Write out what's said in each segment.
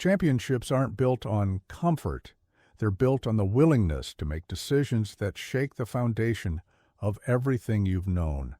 Championships aren't built on comfort. They're built on the willingness to make decisions that shake the foundation of everything you've known.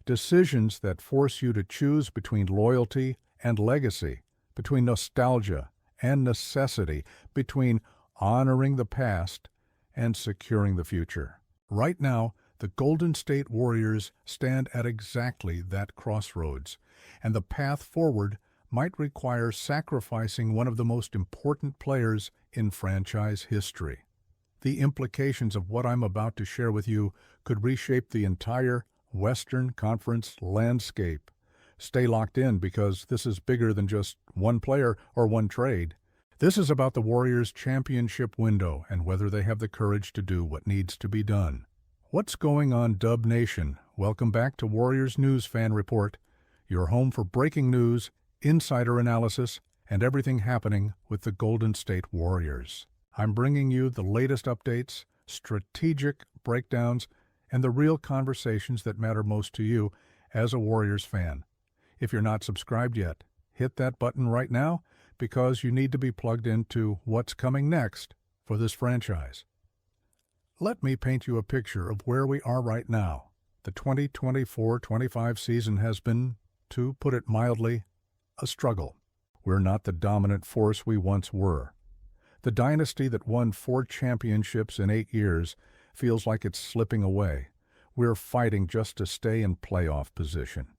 Decisions that force you to choose between loyalty and legacy, between nostalgia and necessity, between honoring the past and securing the future. Right now, the Golden State Warriors stand at exactly that crossroads, and the path forward might require sacrificing one of the most important players in franchise history. The implications of what I'm about to share with you could reshape the entire Western Conference landscape. Stay locked in because this is bigger than just one player or one trade. This is about the Warriors' championship window and whether they have the courage to do what needs to be done. What's going on, Dub Nation? Welcome back to Warriors News Fan Report, your home for breaking news, insider analysis, and everything happening with the Golden State Warriors. I'm bringing you the latest updates, strategic breakdowns, and the real conversations that matter most to you as a Warriors fan. If you're not subscribed yet, hit that button right now because you need to be plugged into what's coming next for this franchise. Let me paint you a picture of where we are right now. The 2024-25 season has been, to put it mildly, a struggle. We're not the dominant force we once were. The dynasty that won 4 championships in 8 years feels like it's slipping away. We're fighting just to stay in playoff position.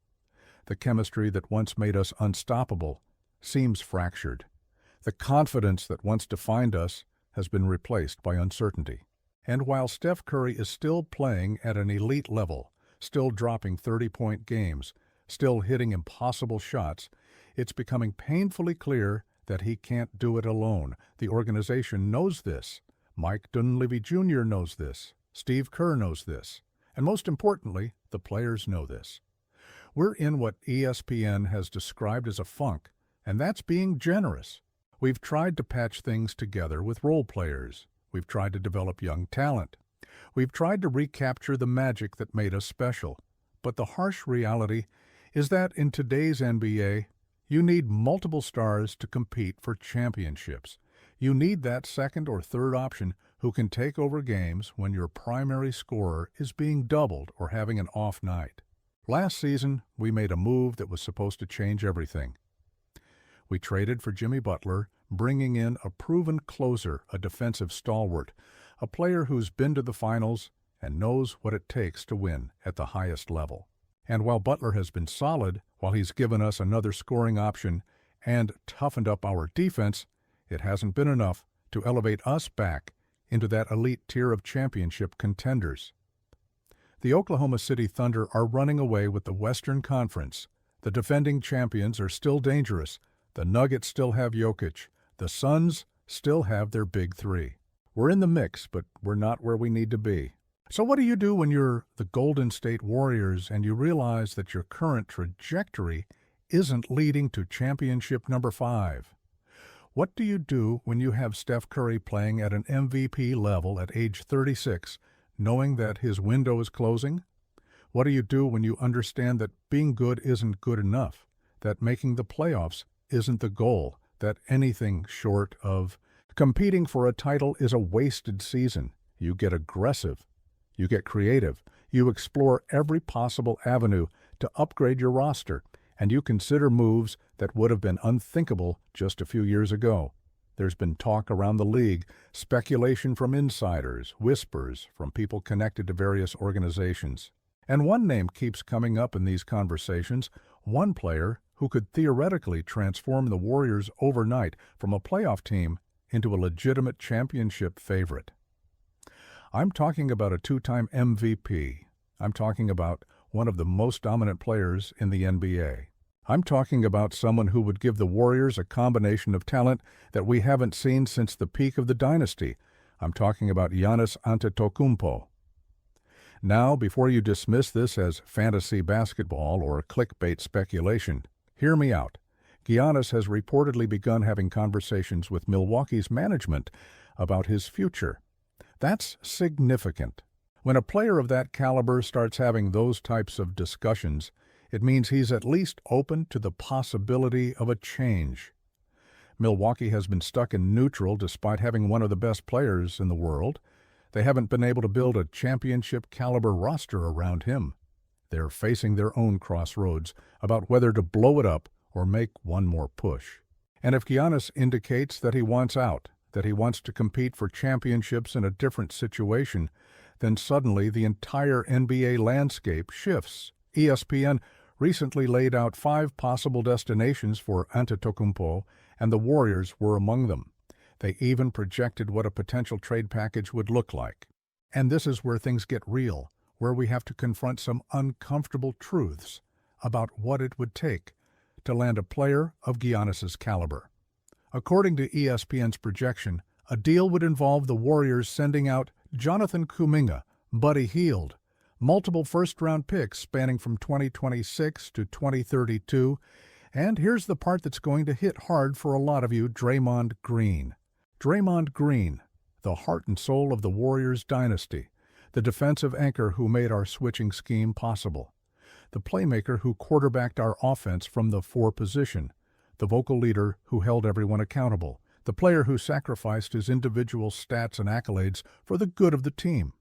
The chemistry that once made us unstoppable seems fractured. The confidence that once defined us has been replaced by uncertainty. And while Steph Curry is still playing at an elite level, still dropping 30-point games, still hitting impossible shots, it's becoming painfully clear that he can't do it alone. The organization knows this. Mike Dunleavy Jr. knows this. Steve Kerr knows this. And most importantly, the players know this. We're in what ESPN has described as a funk, and that's being generous. We've tried to patch things together with role players. We've tried to develop young talent. We've tried to recapture the magic that made us special. But the harsh reality is that in today's NBA, you need multiple stars to compete for championships. You need that second or third option who can take over games when your primary scorer is being doubled or having an off night. Last season, we made a move that was supposed to change everything. We traded for Jimmy Butler, bringing in a proven closer, a defensive stalwart, a player who's been to the finals and knows what it takes to win at the highest level. And while Butler has been solid, while he's given us another scoring option and toughened up our defense, it hasn't been enough to elevate us back into that elite tier of championship contenders. The Oklahoma City Thunder are running away with the Western Conference. The defending champions are still dangerous. The Nuggets still have Jokic. The Suns still have their big three. We're in the mix, but we're not where we need to be. So what do you do when you're the Golden State Warriors and you realize that your current trajectory isn't leading to championship number 5? What do you do when you have Steph Curry playing at an MVP level at age 36, knowing that his window is closing? What do you do when you understand that being good isn't good enough, that making the playoffs isn't the goal, that anything short of competing for a title is a wasted season? You get aggressive. You get creative. You explore every possible avenue to upgrade your roster, and you consider moves that would have been unthinkable just a few years ago. There's been talk around the league, speculation from insiders, whispers from people connected to various organizations. And one name keeps coming up in these conversations, one player who could theoretically transform the Warriors overnight from a playoff team into a legitimate championship favorite. I'm talking about a 2-time MVP. I'm talking about one of the most dominant players in the NBA. I'm talking about someone who would give the Warriors a combination of talent that we haven't seen since the peak of the dynasty. I'm talking about Giannis Antetokounmpo. Now, before you dismiss this as fantasy basketball or clickbait speculation, hear me out. Giannis has reportedly begun having conversations with Milwaukee's management about his future. That's significant. When a player of that caliber starts having those types of discussions, it means he's at least open to the possibility of a change. Milwaukee has been stuck in neutral despite having one of the best players in the world. They haven't been able to build a championship-caliber roster around him. They're facing their own crossroads about whether to blow it up or make one more push. And if Giannis indicates that he wants out, that he wants to compete for championships in a different situation, then suddenly the entire NBA landscape shifts. ESPN recently laid out 5 possible destinations for Antetokounmpo, and the Warriors were among them. They even projected what a potential trade package would look like. And this is where things get real, where we have to confront some uncomfortable truths about what it would take to land a player of Giannis's caliber. According to ESPN's projection, a deal would involve the Warriors sending out Jonathan Kuminga, Buddy Hield, multiple first-round picks spanning from 2026 to 2032, and here's the part that's going to hit hard for a lot of you, Draymond Green. Draymond Green, the heart and soul of the Warriors dynasty, the defensive anchor who made our switching scheme possible, the playmaker who quarterbacked our offense from the 4 position, the vocal leader who held everyone accountable, the player who sacrificed his individual stats and accolades for the good of the team,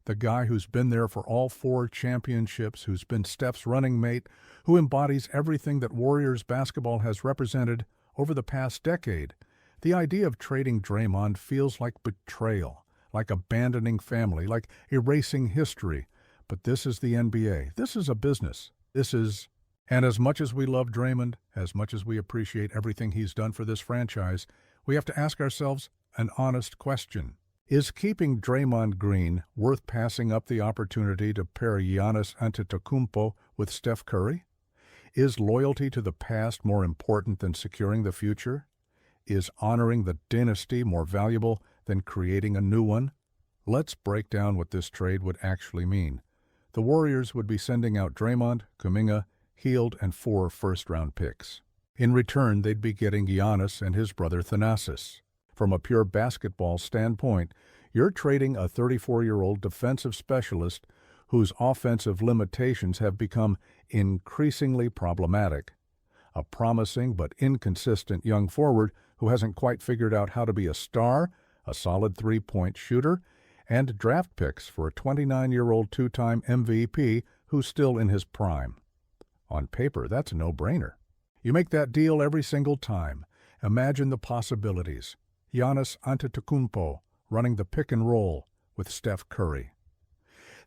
the guy who's been there for all 4 championships, who's been Steph's running mate, who embodies everything that Warriors basketball has represented over the past decade. The idea of trading Draymond feels like betrayal, like abandoning family, like erasing history. But this is the NBA. This is a business. And as much as we love Draymond, as much as we appreciate everything he's done for this franchise, we have to ask ourselves an honest question. Is keeping Draymond Green worth passing up the opportunity to pair Giannis Antetokounmpo with Steph Curry? Is loyalty to the past more important than securing the future? Is honoring the dynasty more valuable than creating a new one? Let's break down what this trade would actually mean. The Warriors would be sending out Draymond, Kuminga, Hield, and 4 first-round picks. In return, they'd be getting Giannis and his brother Thanasis. From a pure basketball standpoint, you're trading a 34-year-old defensive specialist whose offensive limitations have become increasingly problematic, a promising but inconsistent young forward who hasn't quite figured out how to be a star, a solid 3-point shooter, and draft picks for a 29-year-old 2-time MVP who's still in his prime. On paper, that's a no-brainer. You make that deal every single time. Imagine the possibilities. Giannis Antetokounmpo running the pick and roll with Steph Curry.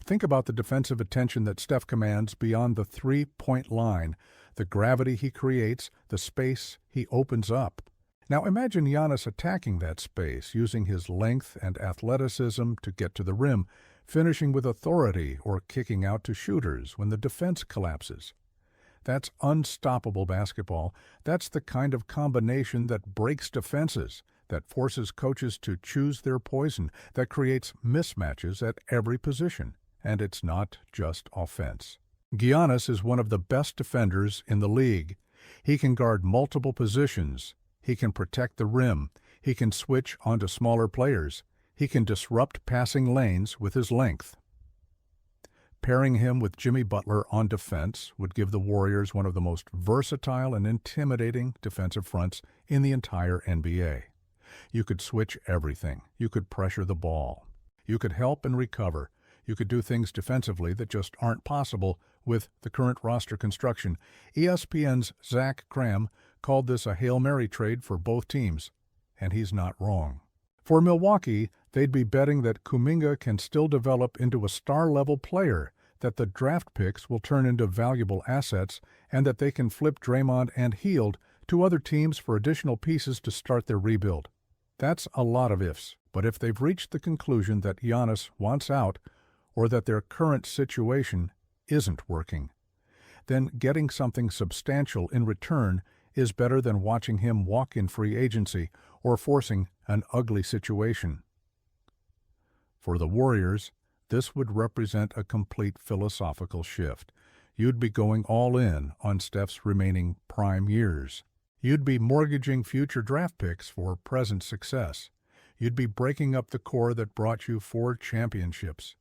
Think about the defensive attention that Steph commands beyond the 3-point line, the gravity he creates, the space he opens up. Now imagine Giannis attacking that space, using his length and athleticism to get to the rim, finishing with authority or kicking out to shooters when the defense collapses. That's unstoppable basketball. That's the kind of combination that breaks defenses, that forces coaches to choose their poison, that creates mismatches at every position. And it's not just offense. Giannis is one of the best defenders in the league. He can guard multiple positions. He can protect the rim. He can switch onto smaller players. He can disrupt passing lanes with his length. Pairing him with Jimmy Butler on defense would give the Warriors one of the most versatile and intimidating defensive fronts in the entire NBA. You could switch everything. You could pressure the ball. You could help and recover. You could do things defensively that just aren't possible with the current roster construction. ESPN's Zach Cram called this a Hail Mary trade for both teams, and he's not wrong. For Milwaukee, they'd be betting that Kuminga can still develop into a star-level player, that the draft picks will turn into valuable assets, and that they can flip Draymond and Hield to other teams for additional pieces to start their rebuild. That's a lot of ifs, but if they've reached the conclusion that Giannis wants out, or that their current situation isn't working, then getting something substantial in return is better than watching him walk in free agency or forcing an ugly situation. For the Warriors, this would represent a complete philosophical shift. You'd be going all in on Steph's remaining prime years. You'd be mortgaging future draft picks for present success. You'd be breaking up the core that brought you 4 championships.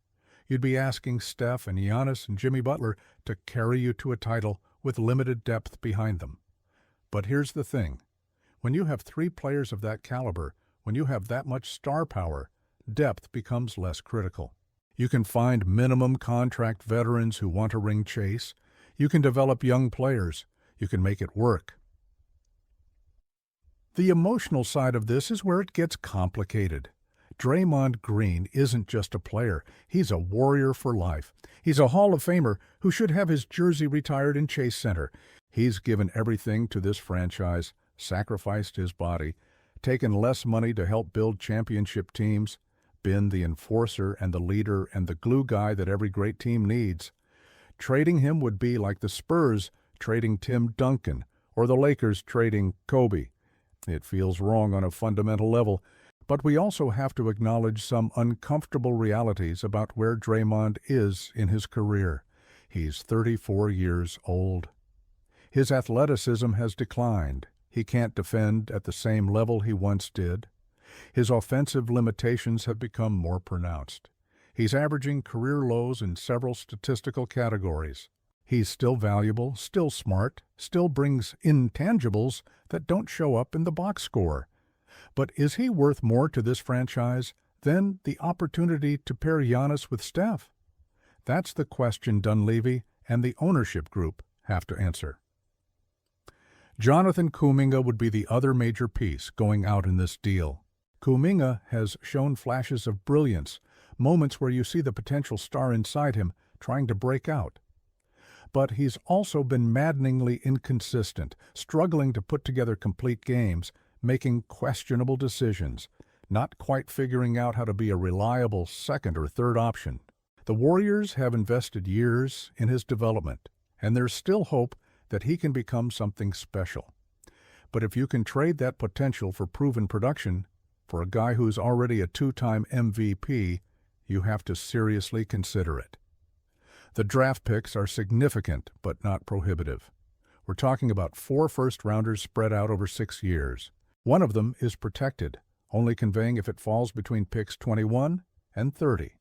You'd be asking Steph and Giannis and Jimmy Butler to carry you to a title with limited depth behind them. But here's the thing. When you have three players of that caliber, when you have that much star power, depth becomes less critical. You can find minimum contract veterans who want a ring chase. You can develop young players. You can make it work. The emotional side of this is where it gets complicated. Draymond Green isn't just a player. He's a warrior for life. He's a Hall of Famer who should have his jersey retired in Chase Center. He's given everything to this franchise, sacrificed his body, taken less money to help build championship teams, been the enforcer and the leader and the glue guy that every great team needs. Trading him would be like the Spurs trading Tim Duncan or the Lakers trading Kobe. It feels wrong on a fundamental level, but we also have to acknowledge some uncomfortable realities about where Draymond is in his career. He's 34 years old. His athleticism has declined. He can't defend at the same level he once did. His offensive limitations have become more pronounced. He's averaging career lows in several statistical categories. He's still valuable, still smart, still brings intangibles that don't show up in the box score. But is he worth more to this franchise than the opportunity to pair Giannis with Steph? That's the question Dunleavy and the ownership group have to answer. Jonathan Kuminga would be the other major piece going out in this deal. Kuminga has shown flashes of brilliance, moments where you see the potential star inside him trying to break out. But he's also been maddeningly inconsistent, struggling to put together complete games, making questionable decisions, not quite figuring out how to be a reliable second or third option. The Warriors have invested years in his development, and there's still hope that he can become something special. But if you can trade that potential for proven production, for a guy who's already a two-time MVP, you have to seriously consider it. The draft picks are significant but not prohibitive. We're talking about 4 first-rounders spread out over 6 years. One of them is protected, only conveying if it falls between picks 21 and 30.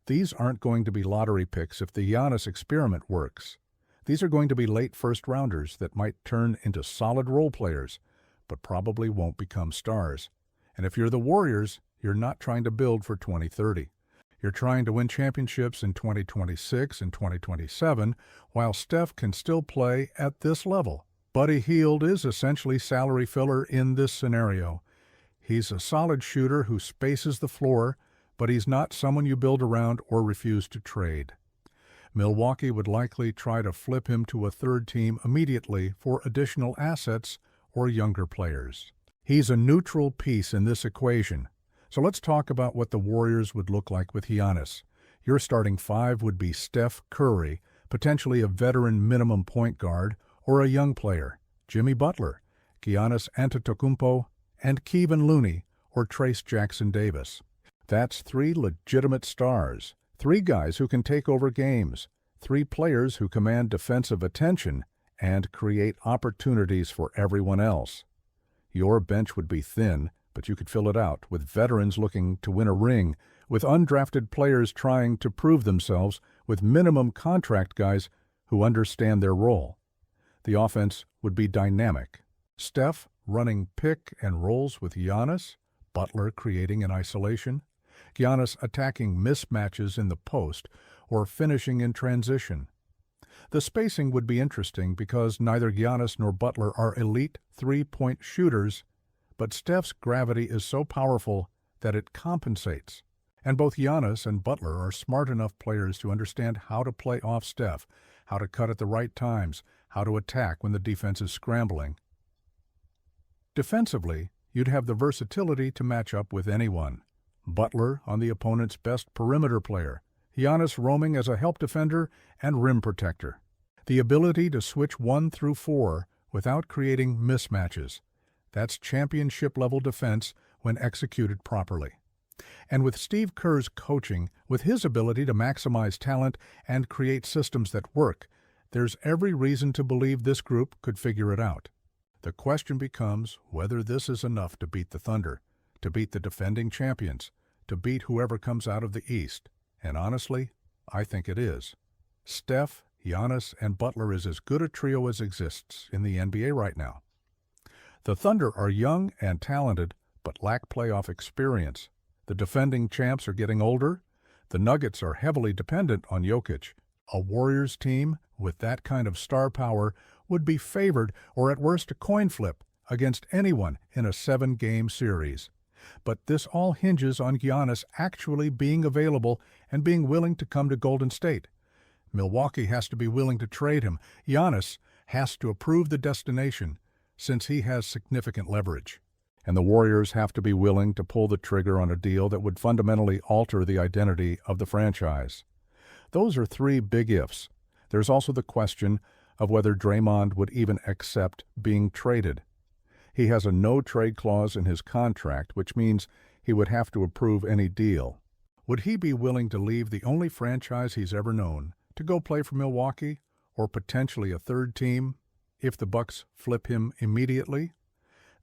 These aren't going to be lottery picks if the Giannis experiment works. These are going to be late first-rounders that might turn into solid role players, but probably won't become stars. And if you're the Warriors, you're not trying to build for 2030. You're trying to win championships in 2026 and 2027, while Steph can still play at this level. Buddy Hield is essentially salary filler in this scenario. He's a solid shooter who spaces the floor, but he's not someone you build around or refuse to trade. Milwaukee would likely try to flip him to a third team immediately for additional assets or younger players. He's a neutral piece in this equation. So let's talk about what the Warriors would look like with Giannis. Your starting 5 would be Steph Curry, potentially a veteran minimum point guard, or a young player, Jimmy Butler, Giannis Antetokounmpo, and Kevin Looney or Trace Jackson Davis. That's 3 legitimate stars, 3 guys who can take over games, 3 players who command defensive attention and create opportunities for everyone else. Your bench would be thin, but you could fill it out with veterans looking to win a ring, with undrafted players trying to prove themselves, with minimum contract guys who understand their role. The offense would be dynamic. Steph running pick and rolls with Giannis, Butler creating in isolation, Giannis attacking mismatches in the post or finishing in transition. The spacing would be interesting because neither Giannis nor Butler are elite three-point shooters, but Steph's gravity is so powerful that it compensates. And both Giannis and Butler are smart enough players to understand how to play off Steph, how to cut at the right times, how to attack when the defense is scrambling. Defensively, you'd have the versatility to match up with anyone. Butler on the opponent's best perimeter player, Giannis roaming as a help defender and rim protector. The ability to switch 1 through 4 without creating mismatches. That's championship-level defense when executed properly. And with Steve Kerr's coaching, with his ability to maximize talent and create systems that work, there's every reason to believe this group could figure it out. The question becomes whether this is enough to beat the Thunder, to beat the defending champions, to beat whoever comes out of the East. And honestly, I think it is. Steph, Giannis, and Butler is as good a trio as exists in the NBA right now. The Thunder are young and talented, but lack playoff experience. The defending champs are getting older. The Nuggets are heavily dependent on Jokic. A Warriors team with that kind of star power would be favored, or at worst a coin flip, against anyone in a 7-game series. But this all hinges on Giannis actually being available and being willing to come to Golden State. Milwaukee has to be willing to trade him. Giannis has to approve the destination, since he has significant leverage. And the Warriors have to be willing to pull the trigger on a deal that would fundamentally alter the identity of the franchise. Those are 3 big ifs. There's also the question of whether Draymond would even accept being traded. He has a no-trade clause in his contract, which means he would have to approve any deal. Would he be willing to leave the only franchise he's ever known to go play for Milwaukee, or potentially a third team, if the Bucks flip him immediately?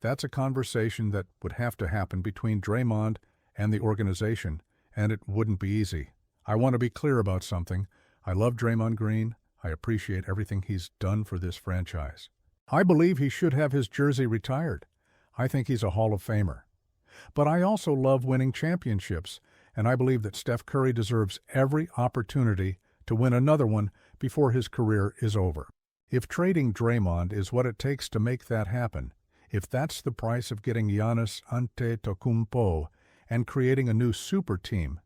That's a conversation that would have to happen between Draymond and the organization, and it wouldn't be easy. I want to be clear about something. I love Draymond Green. I appreciate everything he's done for this franchise. I believe he should have his jersey retired. I think he's a Hall of Famer. But I also love winning championships, and I believe that Steph Curry deserves every opportunity to win another one before his career is over. If trading Draymond is what it takes to make that happen, if that's the price of getting Giannis Antetokounmpo and creating a new super team,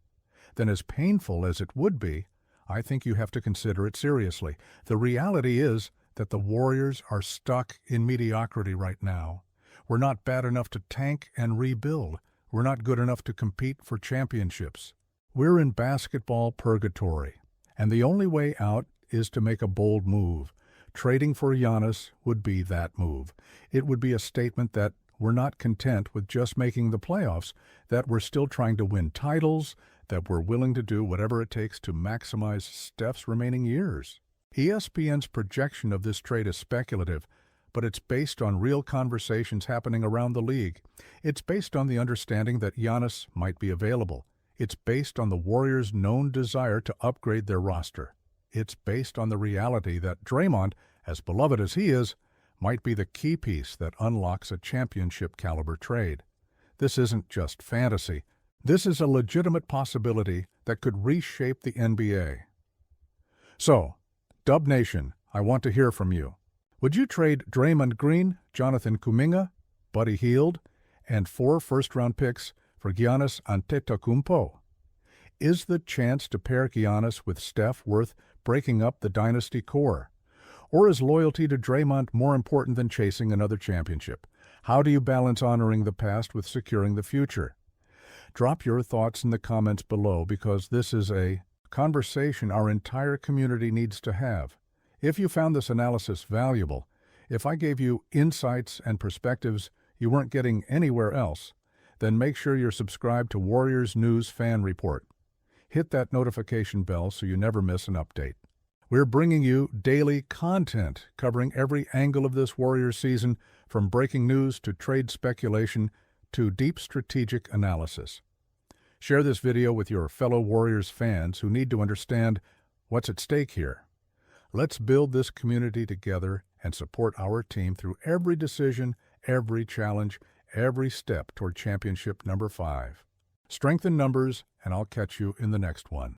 then as painful as it would be, I think you have to consider it seriously. The reality is that the Warriors are stuck in mediocrity right now. We're not bad enough to tank and rebuild. We're not good enough to compete for championships. We're in basketball purgatory, and the only way out is to make a bold move. Trading for Giannis would be that move. It would be a statement that we're not content with just making the playoffs, that we're still trying to win titles, that we're willing to do whatever it takes to maximize Steph's remaining years. ESPN's projection of this trade is speculative, but it's based on real conversations happening around the league. It's based on the understanding that Giannis might be available. It's based on the Warriors' known desire to upgrade their roster. It's based on the reality that Draymond, as beloved as he is, might be the key piece that unlocks a championship-caliber trade. This isn't just fantasy. This is a legitimate possibility that could reshape the NBA. So, Dub Nation, I want to hear from you. Would you trade Draymond Green, Jonathan Kuminga, Buddy Hield, and 4 first-round picks for Giannis Antetokounmpo? Is the chance to pair Giannis with Steph worth breaking up the dynasty core? Or is loyalty to Draymond more important than chasing another championship? How do you balance honoring the past with securing the future? Drop your thoughts in the comments below, because this is a conversation our entire community needs to have. If you found this analysis valuable, if I gave you insights and perspectives you weren't getting anywhere else, then make sure you're subscribed to Warriors News Fan Report. Hit that notification bell so you never miss an update. We're bringing you daily content covering every angle of this Warriors season, from breaking news to trade speculation to deep strategic analysis. Share this video with your fellow Warriors fans who need to understand what's at stake here. Let's build this community together and support our team through every decision, every challenge, every step toward championship number 5. Strength in numbers, and I'll catch you in the next one.